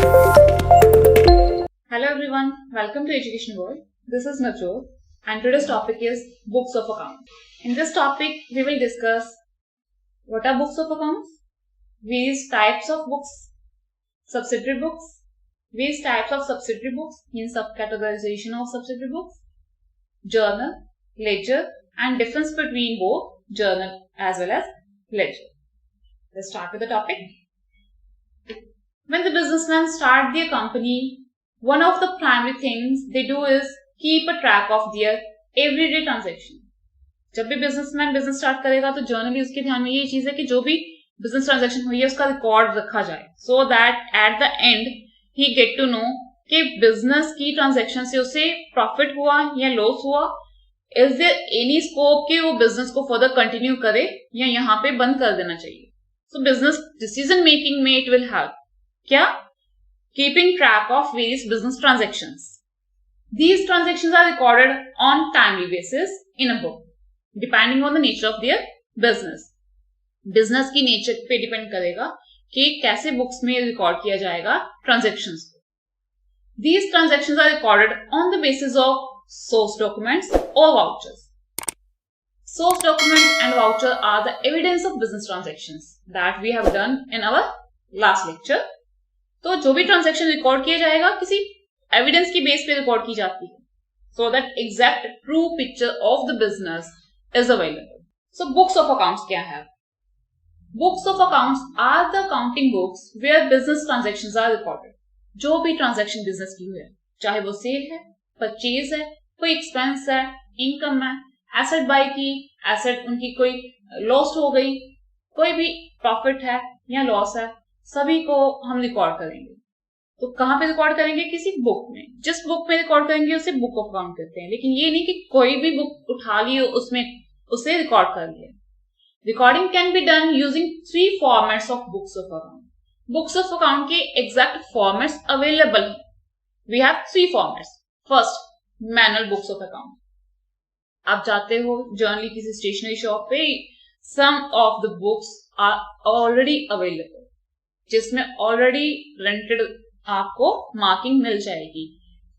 Hello everyone, welcome to Education World. This is Najot and today's topic is books of accounts. In this topic, we will discuss what are books of accounts, various types of books, subsidiary books, various types of subsidiary books, means subcategorization of subsidiary books, journal, ledger and difference between both journal as well as ledger. Let's start with the topic. When the businessmen start their company, one of the primary things they do is keep a track of their everyday transaction. जब भी businessman business start करेगा तो generally उसके ध्यान में ये चीज है कि जो भी बिजनेस ट्रांजैक्शन हुई है उसका रिकॉर्ड रखा जाए, so that at the end he get to know कि बिजनेस की ट्रांजैक्शन से उसे प्रॉफिट हुआ या लॉस हुआ, इज देयर एनी स्कोप कि वो बिजनेस को फर्दर कंटिन्यू करे या यहाँ पे बंद कर देना चाहिए. सो बिजनेस डिसीजन मेकिंग में इट विल हेल्प. क्या? Keeping track of various business transactions. These transactions are recorded on timely basis in a book, depending on the nature of their business. Business की nature पे depend करेगा कि कैसे books में record किया जाएगा transactions को. These transactions are recorded on the basis of source documents or vouchers. Source documents and voucher are the evidence of business transactions that we have done in our last lecture. तो जो भी transaction record किया जाएगा किसी evidence की base पे record की जाती है, so that exact true picture of the business is available. So books of accounts क्या है? Books of accounts are the accounting books where business transactions are recorded. जो भी ट्रांजैक्शन बिजनेस की हुई है, चाहे वो सेल है, परचेज है, कोई एक्सपेंस है, इनकम है, एसेट बाय की, एसेट उनकी कोई लॉस हो गई, कोई भी प्रॉफिट है या लॉस है, सभी को हम रिकॉर्ड करेंगे. तो कहां पे रिकॉर्ड करेंगे? किसी बुक में. जिस बुक में रिकॉर्ड करेंगे उसे बुक ऑफ अकाउंट कहते हैं. लेकिन ये नहीं कि कोई भी बुक उठा ली उसमें उसे रिकॉर्ड कर लिया. Recording can be done using 3 formats of books of account. Books of account के एग्जैक्ट फॉर्मेट्स अवेलेबल है. We have 3 formats. First, manual books of account. आप जाते हो जर्नली किसी स्टेशनरी शॉप पे, some of the books are already available, जिसमें already रेंटेड आपको मार्किंग मिल जाएगी.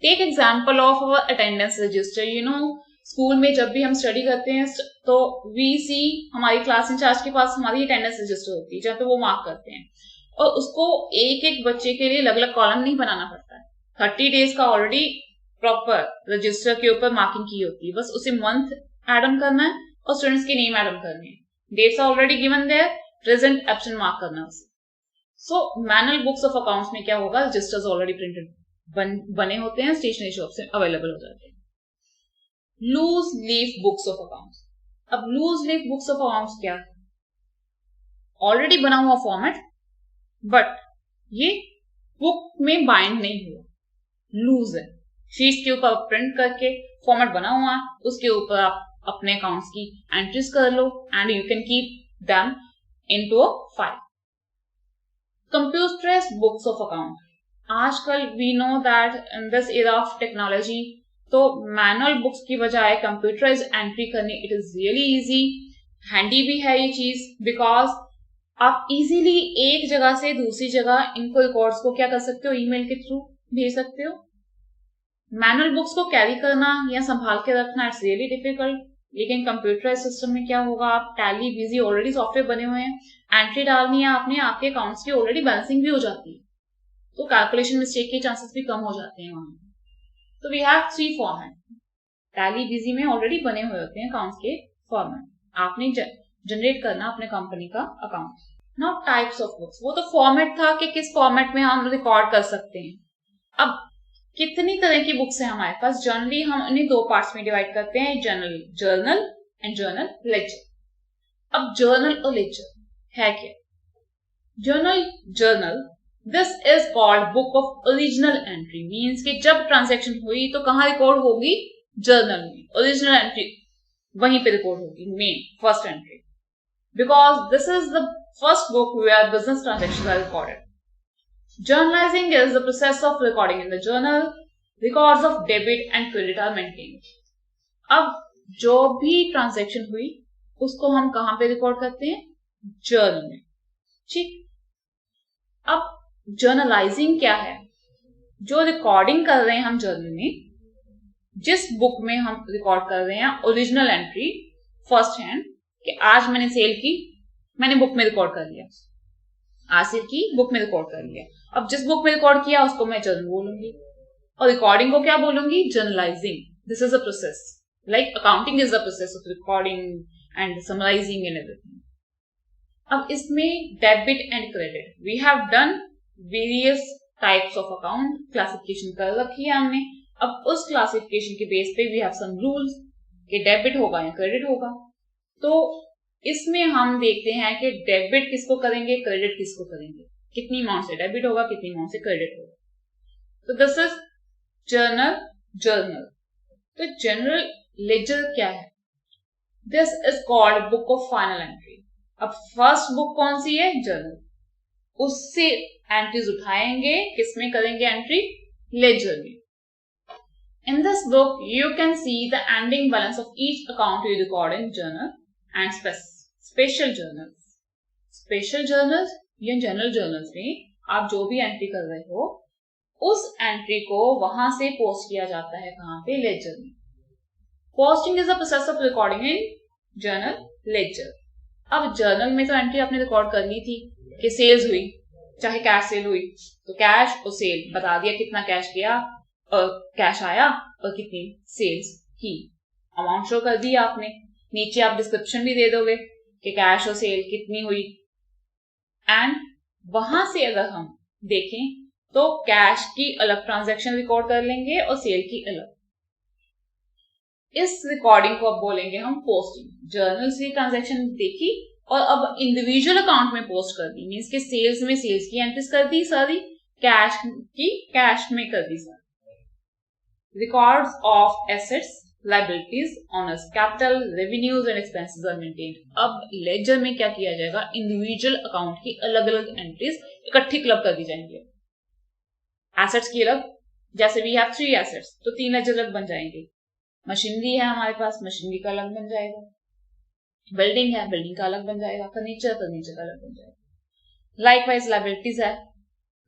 Take example of our attendance register. You know, school में जब भी हम स्टडी करते हैं तो वी सी हमारी क्लास इंचार्ज के पास हमारी अटेंडेंस रजिस्टर होती है जहाँ पे वो मार्क करते हैं, और उसको एक एक बच्चे के लिए अलग अलग कॉलम नहीं बनाना पड़ता है. 30 डेज का ऑलरेडी प्रॉपर रजिस्टर के ऊपर मार्किंग की होती है. बस उसे मंथ एडम करना है और स्टूडेंट्स के नेम एडम करने हैं. Dates already given there, present absent mark करना है उसे. So manual books of accounts में क्या होगा? रजिस्टर्स ऑलरेडी प्रिंटेड बने होते हैं, स्टेशनरी शॉप से अवेलेबल हो जाते हैं. Loose leaf books of accounts. अब loose leaf books of accounts क्या? ऑलरेडी बना हुआ फॉर्मेट, बट ये बुक में बाइंड नहीं हुआ, लूज है. शीट के ऊपर प्रिंट करके फॉर्मेट बना हुआ, उसके ऊपर आप अपने अकाउंट्स की एंट्रीज कर लो and you can keep them into a file. Computerized books of account. आजकल we know that in this era of technology, तो मैनुअल बुक्स की बजाय कंप्यूटराइज्ड एंट्री करनी it is really easy. Handy भी है ये चीज, बिकॉज आप इजीली एक जगह से दूसरी जगह इनको रिकॉर्ड्स को क्या कर सकते हो? ईमेल के थ्रू भेज सकते हो. मैनुअल बुक्स को कैरी करना या संभाल के रखना इट्स रियली डिफिकल्ट. लेकिन कंप्यूटराइज सिस्टम में क्या होगा? आप टैली, बिजी ऑलरेडी सॉफ्टवेयर बने हुए हैं, एंट्री डालनी है आपने, आपके अकाउंट्स की ऑलरेडी बैलेंसिंग भी हो जाती है, तो कैलकुलेशन मिस्टेक के चांसेस भी कम हो जाते हैं वहां. तो we have 3 format. Tally, Busy में ऑलरेडी बने हुए होते हैं अकाउंट्स के फॉर्मेट, आपने जनरेट करना अपने कंपनी का account. Now types of books. वो तो फॉर्मेट था कि किस फॉर्मेट में हम रिकॉर्ड कर सकते हैं. अब कितनी तरह की बुक्स है हमारे पास? जनरली हम उन्हें 2 पार्ट्स में डिवाइड करते हैं, जर्नल एंड जर्नल लेजर. अब जर्नल और लेजर है क्या? Journal this is called book of original entry. Means कि जब ट्रांजैक्शन हुई तो कहाँ रिकॉर्ड होगी? जर्नल में. ओरिजिनल एंट्री वहीं पे रिकॉर्ड होगी, main first entry, because this is the first book where business transactions are recorded. Journalizing is the process of recording in the journal. Records of debit and credit are maintained. अब जो भी transaction हुई उसको हम कहां पे record करते हैं? जर्नल में. ठीक. अब जर्नलाइजिंग क्या है? जो रिकॉर्डिंग कर रहे हैं हम जर्नल में, जिस बुक में हम रिकॉर्ड कर रहे हैं ओरिजिनल एंट्री फर्स्ट हैंड कि आज मैंने सेल की, मैंने बुक में रिकॉर्ड कर लिया, आज सेल की बुक में रिकॉर्ड कर लिया। अब जिस बुक में रिकॉर्ड किया उसको मैं जर्नल बोलूंगी और रिकॉर्डिंग को क्या बोलूंगी? Journalizing. This is a process, like accounting is the process of recording and summarizing and everything. अब इसमें debit and credit, we have done various types of account, classification कर रखी है हमने। अब उस क्लासिफिकेशन के बेस पे वी हैव सम रूल्स कि डेबिट होगा या क्रेडिट होगा। तो इसमें हम देखते हैं कि डेबिट किसको करेंगे, क्रेडिट किसको करेंगे, कितनी अमाउंट से डेबिट होगा, कितनी अमाउंट से क्रेडिट होगा। तो दिस इज जर्नल। तो जनरल लेजर क्या है? This is called book of final entry. अब फर्स्ट बुक कौन सी है? जर्नल। उससे एंट्रीज उठाएंगे, किसमें करेंगे एंट्री? लेजर में। In this book, you can see the ending balance of each account you record in journal and special journals. Special journals या general journals में आप जो भी एंट्री कर रहे हो, उस एंट्री को वहां से पोस्ट किया जाता है कहाँ पे? लेजर में। Posting is the process of recording in journal ledger. अब जर्नल में तो एंट्री आपने रिकॉर्ड कर ली थी कि सेल्स हुई, चाहे कैश सेल हुई, तो कैश और सेल बता दिया, कितना कैश किया और कैश आया और कितनी सेल्स की, अमाउंट शो कर दिया आपने। नीचे आप डिस्क्रिप्शन भी दे दोगे कि कैश और सेल कितनी हुई। एंड वहां से अगर हम देखें तो कैश की अलग ट्रांजैक्शन रिकॉर्ड कर लेंगे और सेल की अलग। इस रिकॉर्डिंग को अब बोलेंगे हम पोस्टिंग। जर्नल से ट्रांजैक्शन देखी और अब इंडिविजुअल अकाउंट में पोस्ट कर दी, मीन्स के सेल्स में सेल्स की एंट्रीज कर दी सारी, कैश की कैश में कर दी सारी। Records of assets, liabilities, owners capital, revenues and expenses are maintained. अब लेजर में क्या किया जाएगा? इंडिविजुअल अकाउंट की अलग अलग एंट्रीज इकट्ठी क्लब कर दी जाएंगी। एसेट्स की अलग, जैसे वी हैव 3 एसेट्स तो 3 लेजर अलग बन जाएंगे। मशीनरी है हमारे पास, मशीनरी का अलग बन जाएगा। बिल्डिंग है, बिल्डिंग का अलग बन जाएगा। फर्नीचर का अलग बन जाएगा। लाइकवाइज लाइबिलिटीज है,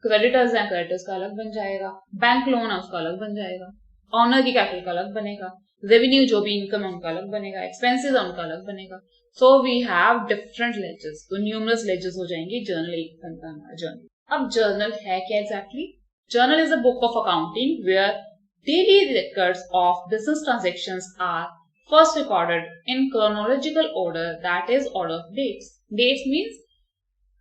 क्रेडिटर्स है, क्रेडिटर्स का अलग बन जाएगा। बैंक लोन है उसका अलग बन जाएगा। ऑनर की कैपिटल का अलग बनेगा। रेवेन्यू जो भी इनकम है उनका अलग बनेगा। एक्सपेंसेस है उनका अलग बनेगा। So we have different ledgers, तो न्यूमरस लेजर्स हो जाएंगे। जर्नल एक बनता है हमारा जर्नल। अब जर्नल है क्या exactly? Journal is a book of accounting where daily records of business transactions are first recorded in chronological order, that is order of dates. Dates means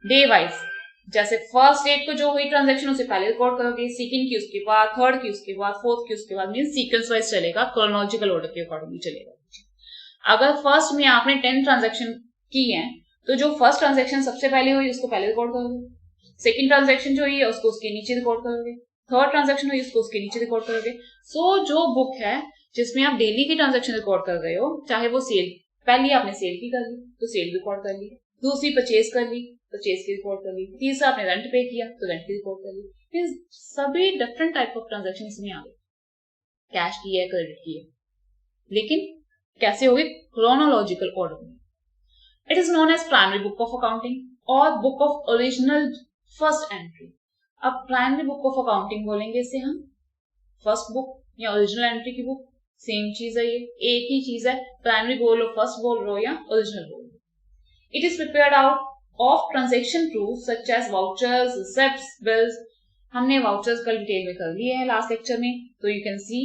day wise, जैसे first date को जो हुई transaction उससे पहले record करोगे, second की उसके बाद, थर्ड की उसके बाद, फोर्थ की उसके बाद, मीन सीक्वेंस वाइज चलेगा, क्रोनोलॉजिकल ऑर्डर के अकॉर्डिंग चलेगा। अगर फर्स्ट में आपने 10 ट्रांजैक्शन की है तो जो फर्स्ट ट्रांजैक्शन सबसे पहले हुई उसको पहले रिकॉर्ड करोगे, सेकंड ट्रांजैक्शन जो हुई है उसको उसके नीचे रिकॉर्ड करोगे, थर्ड ट्रांजैक्शन हुई उसको उसके नीचे रिकॉर्ड करोगे। सो जो बुक है जिसमें आप डेली की ट्रांजैक्शन रिकॉर्ड कर रहे हो, चाहे वो सेल, पहली आपने सेल की कर ली तो सेल रिकॉर्ड कर ली, दूसरी परचेज कर ली परचेज की रिकॉर्ड कर ली, तीसरा आपने रेंट पे किया तो रेंट की रिकॉर्ड कर ली। सभी डिफरेंट टाइप ऑफ ट्रांजैक्शन इसमें आ गए, कैश की है, क्रेडिट की है, लेकिन कैसे होगी? क्रोनोलॉजिकल ऑर्डर में। It is known as primary book of accounting और book of original first entry. अब प्राइमरी बुक ऑफ अकाउंटिंग बोलेंगे इसे हम, फर्स्ट बुक या ओरिजिनल एंट्री की बुक, सेम चीज है, ये एक ही चीज है। प्राइमरी बोल लो, फर्स्ट बोल लो या ओरिजिनल बोल लो। It is prepared out of transaction proof such as vouchers, receipts, bills. हमने वाउचर्स का डिटेल में कर लिए हैं लास्ट लेक्चर में, तो यू कैन सी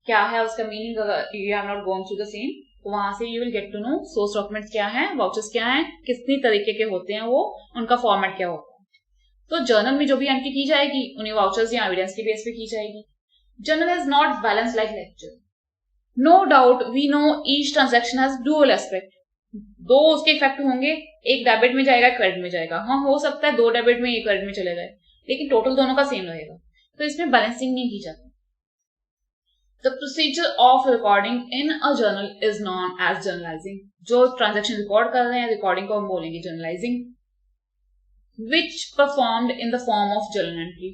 क्या है उसका मीनिंग। अगर you have not gone through the same तो वहां से you will get to know source documents क्या है, वाउचर्स क्या है, कितनी तरीके के होते हैं वो, उनका फॉर्मेट क्या होता है। तो जर्नल में जो भी एंट्री की जाएगी उन्हें वाउचर्स या एविडेंस के बेस पे की जाएगी। Journal is not balance like lecture. No doubt we know each transaction has dual aspect. दो उसके इफेक्ट होंगे, एक डेबिट में जाएगा, क्रेडिट में जाएगा। हाँ, हो सकता है 2 डेबिट में एक क्रेडिट में चले जाए, लेकिन टोटल दोनों का सेम रहेगा, तो इसमें बैलेंसिंग नहीं की जाती। The procedure of recording in a journal is known as journalizing. जो ट्रांजेक्शन रिकॉर्ड कर रहे हैं, रिकॉर्डिंग को हम बोलेंगे journalizing. Which performed in the form of journal entry.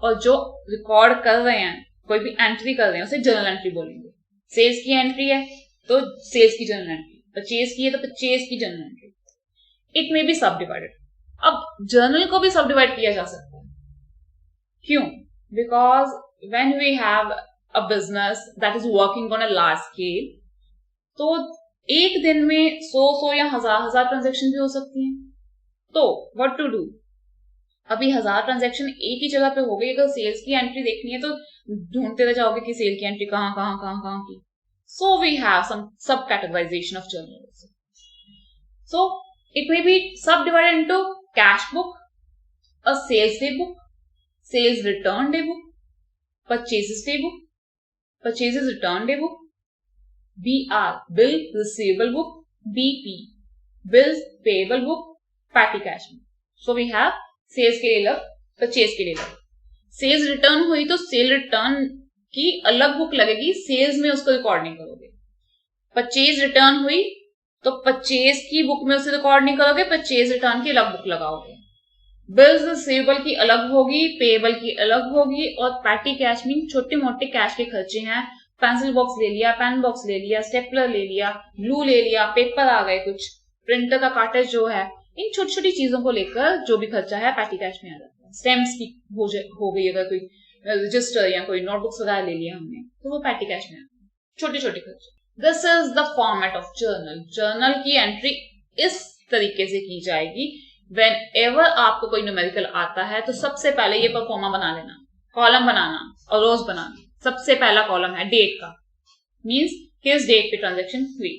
और जो रिकॉर्ड कर रहे हैं, कोई भी एंट्री कर रहे हैं, उसे जर्नल एंट्री बोलेंगे। सेल्स की एंट्री है तो सेल्स की जर्नल एंट्री, परचेज की है तो परचेज की journal entry. It may be सब डिवाइडेड। अब जर्नल को भी सब डिवाइड किया जा सकता है। क्यों? Because when we have a business that is working on a large scale, तो एक दिन में 100 या हजार ट्रांजेक्शन भी हो सकती हैं. तो व्हाट टू डू? अभी 1000 ट्रांजेक्शन एक ही जगह पे हो गई, अगर सेल्स की एंट्री देखनी है तो ढूंढते रह जाओगे कि सेल की एंट्री कहाँ की. सो we have some sub categorization of journals. So it may be सब divided into cash book, a sales day book, sales return day book, purchases day book, purchases return day book, BR bill receivable book, BP bills payable book, petty cash book. So we have sales के लिए अलग, purchase के लिए अलग. Sales return हुई तो cell return की अलग बुक लगेगी, सेल्स में उसको रिकॉर्ड नहीं करोगे. परचेज रिटर्न हुई तो परचेज की बुक में उसे रिकॉर्ड नहीं करोगे, परचेज रिटर्न की अलग बुक लगाओगे. बिल्स रिसीवेबल की अलग होगी, पेएबल की अलग होगी, और पैटी कैश मीन छोटे मोटे कैश के खर्चे हैं. पेंसिल बॉक्स ले लिया, पेन बॉक्स ले लिया, स्टेपलर ले लिया, ग्लू ले लिया, पेपर आ गए, कुछ प्रिंटर का कार्टेज जो है, इन छोटी छोटी चीजों को लेकर जो भी खर्चा है पैटी कैश में आ जाता है. स्टैम्प्स की हो गई, अगर कोई रजिस्टर या कोई नोटबुक्स वगैरह ले लिया हमने, तो वो पैटी कैश में आता है. छोटे छोटे खर्चे. This is the format of journal. Journal की एंट्री इस तरीके से की जाएगी. वेन एवर आपको कोई न्यूमेरिकल आता है तो सबसे पहले ये परफॉर्मा बना लेना, कॉलम बनाना और रोज बनाना. सबसे पहला कॉलम है डेट का, मींस किस डेट पे ट्रांजेक्शन हुई.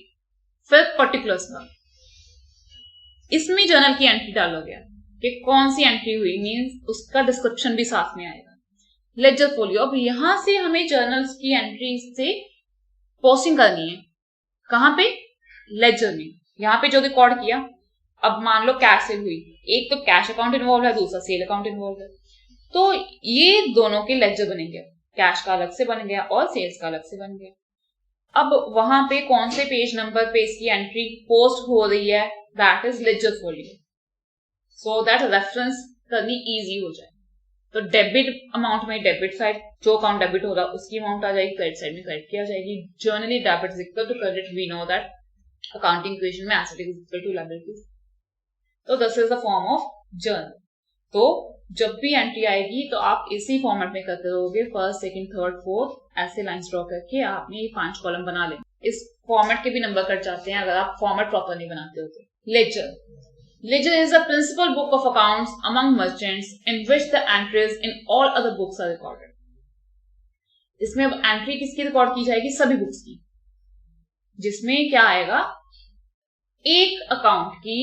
फिर पर्टिकुलर्स का, इसमें जर्नल की एंट्री डालोगे कि कौन सी एंट्री हुई, मींस उसका डिस्क्रिप्शन भी साथ में आएगा. Ledger folio. अब यहां से हमें जर्नल्स की एंट्री से पोस्टिंग करनी है. कहां पे? लेजर में. यहां पे जो रिकॉर्ड किया, अब मान लो कैश सेल हुई, एक तो कैश अकाउंट इन्वॉल्व है, दूसरा सेल अकाउंट इन्वॉल्व है, तो ये दोनों के लेजर बनेंगे. कैश का अलग से बन गया और सेल्स का अलग से बन गया. अब वहां पे कौन से पेज नंबर पे इसकी एंट्री पोस्ट हो रही है, that is ledger folio, so that reference करनी इजी हो जाए. तो डेबिट अमाउंट में डेबिट साइड, जो अकाउंट डेबिट होगा उसकी अमाउंट आ जाएगी, क्रेडिट साइड में क्रेडिट की आ जाएगी. Generally debit is equal to credit, we know that accounting equation में asset is equal to liability. तो this is the form of journal. तो जब भी एंट्री आएगी तो आप इसी फॉर्मेट में करते रहोगे, फर्स्ट सेकंड थर्ड फोर्थ, ऐसे लाइन ड्रॉ करके आपने ये 5 कॉलम बना लें. इस फॉर्मेट के भी नंबर कट जाते हैं अगर आप फॉर्मेट प्रॉपर नहीं बनाते हो तो. Laser. Ledger is the principal book of accounts among merchants in which the entries in all other books are recorded. इसमें अब एंट्री किसकी रिकॉर्ड की जाएगी? सभी बुक्स की. जिसमें क्या आएगा, एक अकाउंट की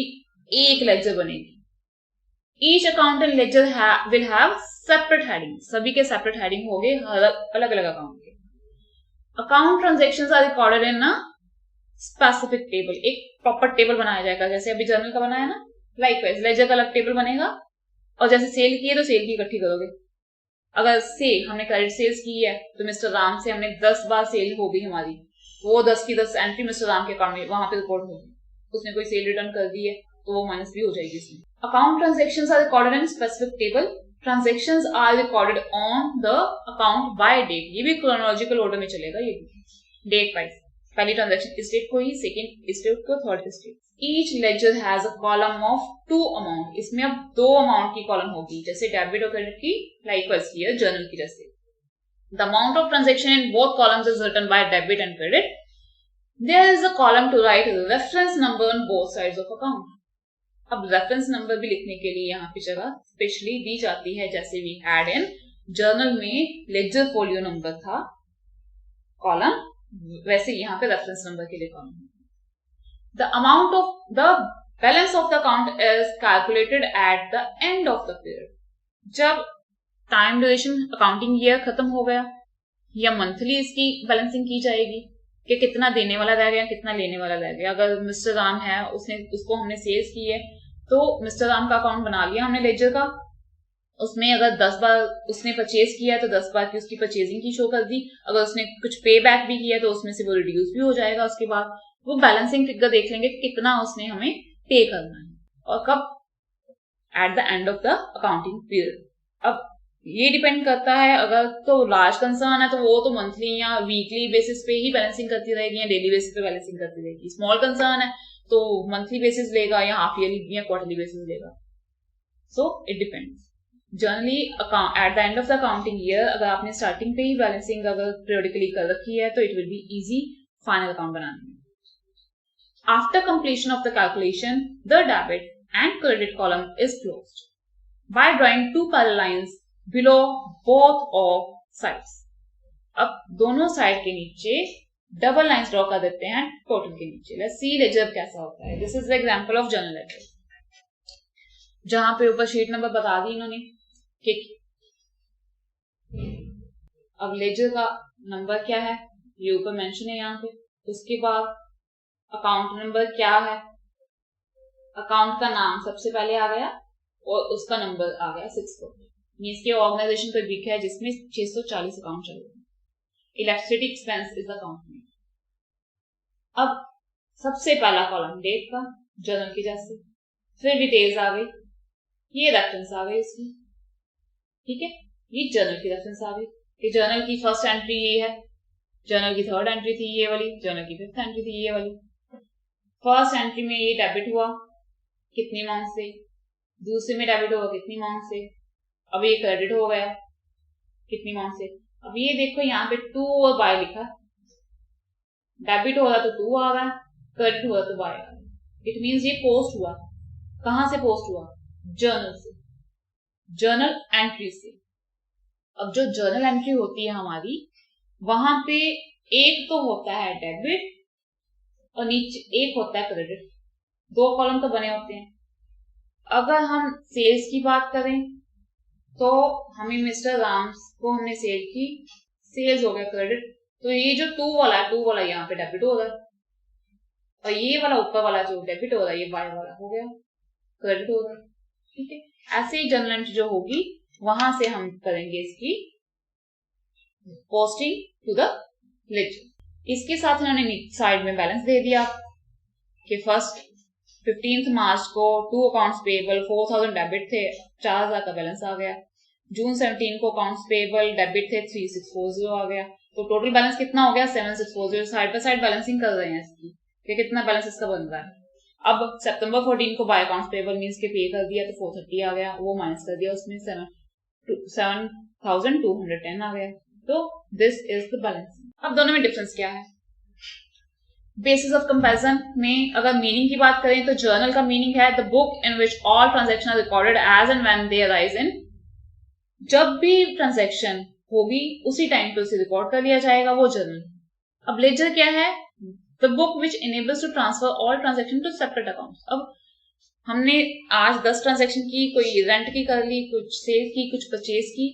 एक लेजर बनेगी. Each account and ledger will have separate heading. सभी के सेपरेट हेडिंग होंगे अलग अलग अकाउंट के. Account transactions are recorded in a specific table. एक प्रॉपर टेबल बनाया जाएगा, जैसे अभी जर्नल का बनाया ना, लाइकवाइज लेजर का अलग टेबल बनेगा. और जैसे सेल की है तो सेल की इकट्ठी करोगे. अगर सेल हमने क्रेडिट सेल्स की है तो मिस्टर राम से हमने 10 बार सेल हो गई हमारी, वो 10 की 10 एंट्री मिस्टर राम के अकाउंट में वहां पे रिकॉर्ड होगी. उसने कोई सेल रिटर्न कर दी है तो वो माइनस भी हो जाएगी इसमें. Account transactions are recorded in specific table. Transactions are recorded on the account by date. ये भी क्रोनोलॉजिकल ऑर्डर में चलेगा, ये भी डेट वाइज. पहली ट्रांजेक्शन इस डेट को ही, सेकंड इस डेट को, थर्ड इस date. Each ledger has a column of 2 amount. इसमें अब 2 अमाउंट की कॉलम होगी, जैसे डेबिट और क्रेडिट की, लाइकवाइज की है जर्नल की जैसे. The amount of transaction in both columns is written by debit and credit. There is a column to write reference number on both sides of account. अब reference number भी लिखने के लिए यहाँ पे जगह स्पेशली दी जाती है, जैसे वी हैड इन जर्नल में लेजर फोलियो नंबर था कॉलम, वैसे यहाँ पे रेफरेंस नंबर के लिए column. The amount of the balance of the account is calculated at the end of the period. जब टाइम ड्यूरेशन अकाउंटिंग ईयर खत्म हो गया या मंथली इसकी बैलेंसिंग की जाएगी कि कितना देने वाला रह गया, कितना लेने वाला रह गया. अगर मिस्टर राम है, उसको हमने सेल्स की है तो मिस्टर राम का अकाउंट बना लिया हमने लेजर का. उसमें अगर 10 बार उसने परचेज किया है तो 10 बार की उसकी परचेजिंग की शो कर दी. अगर उसने कुछ पे बैक भी किया तो उसमें से वो रिड्यूस भी हो जाएगा. उसके बाद वो बैलेंसिंग फिगर देख लेंगे कि कितना उसने हमें पे करना है और कब, eight the end of the accounting period. अब ये डिपेंड करता है, अगर तो लार्ज कंसर्न है तो वो तो मंथली या वीकली बेसिस पे ही बैलेंसिंग करती रहेगी या डेली बेसिस पे बैलेंसिंग करती रहेगी. स्मॉल कंसर्न है तो मंथली बेसिस लेगा या हाफ ईयरली या क्वार्टरली बेसिस लेगा. So it depends. Generally eight the end of the accounting year अगर आपने स्टार्टिंग पे ही बैलेंसिंग अगर पीरियडिकली कर रखी है तो it will be easy final account बनाने में. After completion of the calculation the debit and credit column is closed by drawing two parallel lines below both of sides. अब दोनों साइड के नीचे डबल लाइंस ड्रॉ कर देते हैं total के नीचे. लेट्स सी लेजर कैसा होता है. This is the example of journal ledger, जहां पे ऊपर शीट नंबर बता दी इन्होंने कि अब लेजर का नंबर क्या है ये ऊपर मेंशन है यहाँ पे. उसके बाद अकाउंट नंबर क्या है, अकाउंट का नाम सबसे पहले आ गया और उसका नंबर आ गया 640. मीन्स के ऑर्गेनाइजेशन पर बिक है जिसमें 640 अकाउंट चल रहे हैं. इलेक्ट्रिसिटी एक्सपेंस इज अकाउंट में. अब सबसे पहला कॉलम डेट का जर्नल की जैसे, फिर डिटेल्स आ गई, ये रेफरेंस आ गई इसकी. ठीक है, ये जर्नल की रेफरेंस आ गई कि जर्नल की फर्स्ट एंट्री ये है, जर्नल की थर्ड एंट्री थी ये वाली, जर्नल की फिफ्थ एंट्री थी ये वाली. फर्स्ट एंट्री में ये डेबिट हुआ कितनी अमाउंट से, दूसरे में डेबिट होगा कितनी अमाउंट से, अब ये क्रेडिट हो गया कितनी अमाउंट से. अब ये देखो यहाँ पे 2 और बाय लिखा, डेबिट हो रहा तो 2 आ गया, क्रेडिट हुआ तो बाय आ गया. इट मीन्स ये पोस्ट हुआ. कहां से पोस्ट हुआ? जर्नल से, जर्नल एंट्री से. अब जो जर्नल एंट्री होती है हमारी, वहां पे एक तो होता है डेबिट और नीचे एक होता है क्रेडिट. 2 कॉलम तो बने होते हैं. अगर हम सेल्स की बात करें तो हमें मिस्टर राम्स को हमने सेल की, सेल्स हो गया क्रेडिट. तो ये जो 2 वाला है, 2 वाला यहाँ पे डेबिट हो रहा है और ये वाला ऊपर वाला जो डेबिट हो रहा है ये बाय वाला हो गया क्रेडिट हो रहा है. ठीक है, ऐसे ही जर्नल एंट्री जो होगी वहां से हम करेंगे इसकी पोस्टिंग टू द लेजर. इसके साथ इन्होंने साइड में बैलेंस दे दिया कि फर्स्ट 15 मार्च को 2 अकाउंट्स पेबल 4000 डेबिट थे, 4000 का बैलेंस आ गया. जून 17 को अकाउंट्स पेबल डेबिट थे 3640 आ गया. तो टोटल बैलेंस कितना हो गया 7640. साइड बाय साइड बैलेंसिंग कर रहे हैं इसकी कि कितना बैलेंस इसका बन रहा है. अब सितंबर 14 को बाय अकाउंट्स पेबल मींस के पे कर दिया तो 430 आ गया, वो माइनस कर दिया, उसमें 7210 आ गया. तो दिस इज द बैलेंस. अब दोनों में डिफरेंस क्या है? बेसिस ऑफ कंपैरिजन में अगर मीनिंग की बात करें तो जर्नल का मीनिंग है the book in which all transaction are recorded as and when they arise in. जब भी ट्रांजैक्शन होगी उसी टाइम पे उसे रिकॉर्ड कर लिया जाएगा, वो जर्नल. अब लेजर क्या है? The book which enables to transfer all transaction to separate accounts. अब हमने आज 10 ट्रांजैक्शन की, कोई रेंट की कर ली, कुछ सेल की, कुछ परचेज की,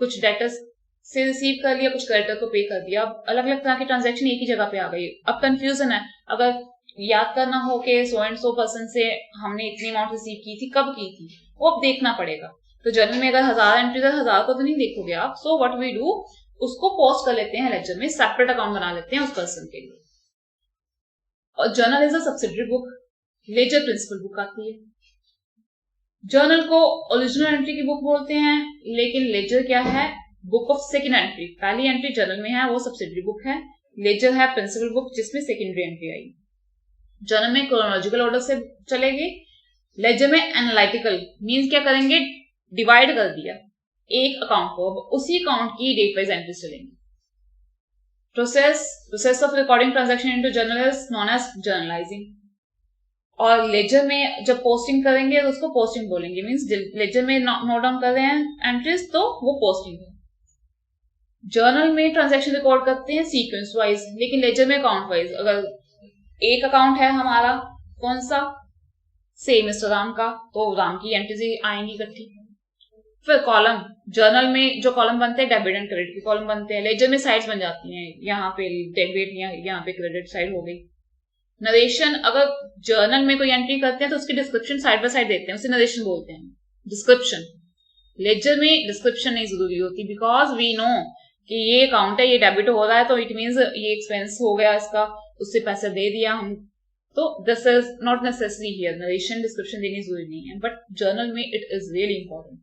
कुछ डेटर्स से रिसीव कर लिया, कुछ क्रेडिटर को पे कर दिया. अब अलग अलग तरह की ट्रांजैक्शन एक ही जगह पे आ गई. अब कंफ्यूजन है, अगर याद करना हो कि सो एंड सो पर्सन से हमने इतनी अमाउंट रिसीव की थी, कब की थी, वो अब देखना पड़ेगा. तो जर्नल में अगर 1000 एंट्री है, 1000 को तो नहीं देखोगे आप. सो व्हाट वी डू, उसको पोस्ट कर लेते हैं लेजर में, सेपरेट अकाउंट बना लेते हैं उस पर्सन के लिए. और journal is a subsidiary book, ledger principal book आती है. जर्नल को ओरिजिनल एंट्री की बुक बोलते हैं, लेकिन लेजर क्या है? Book of second entry. पहली एंट्री जर्नल में है वो सब्सिडरी बुक है, लेजर है प्रिंसिपल बुक जिसमें सेकेंडरी एंट्री आई. जर्नल में क्रोनोलॉजिकल ऑर्डर से चलेगी, लेजर में एनालिटिकल. मींस क्या करेंगे? डिवाइड कर दिया एक अकाउंट को, उसी अकाउंट की डेट वाइज एंट्री चलेंगी. Process of recording transaction into journal is known as journalizing. और लेजर में जब पोस्टिंग करेंगे तो उसको पोस्टिंग बोलेंगे. मींस लेजर में नोट डाउन कर रहे हैं एंट्रीज तो वो पोस्टिंग है. जर्नल में ट्रांजैक्शन रिकॉर्ड करते हैं सीक्वेंस वाइज, लेकिन लेजर में अकाउंट वाइज. अगर एक अकाउंट है हमारा कौन सा, से मिस्टर राम का, तो राम की एंट्रीज आएंगी इकट्ठी. फिर कॉलम, जर्नल में जो कॉलम बनते हैं डेबिट एंड क्रेडिट के कॉलम बनते हैं. लेजर में साइड्स बन जाती हैं, यहाँ पे डेबिट, यहाँ पे क्रेडिट साइड हो गई. नरेशन, अगर जर्नल में कोई एंट्री करते हैं तो उसकी डिस्क्रिप्शन साइड बाय साइड देते हैं, उसे नरेशन बोलते हैं, डिस्क्रिप्शन. लेजर में डिस्क्रिप्शन नहीं जरूरी होती, बिकॉज वी नो कि ये अकाउंट है, ये डेबिट हो रहा है, तो इट मीन्स ये एक्सपेंस हो गया इसका, उससे पैसा दे दिया हम. तो this is not necessary here, narration description देनी जरूरी नहीं है, बट जर्नल में it is really important.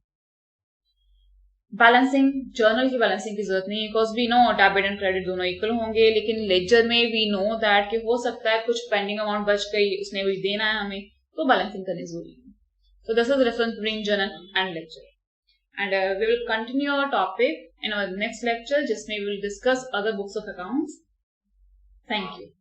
Balancing, journal की बैलेंसिंग की जरूरत नहीं, because we know debit and credit दोनों इक्वल होंगे. लेकिन लेजर में वी नो दैट कि हो सकता है कुछ पेंडिंग अमाउंट बच गई, उसने भी देना है हमें, तो बैलेंसिंग करनी जरूरी है. So this is the difference between journal and ledger. and we will continue our topic in our next lecture, जिसमें we will discuss other books of accounts. Thank you.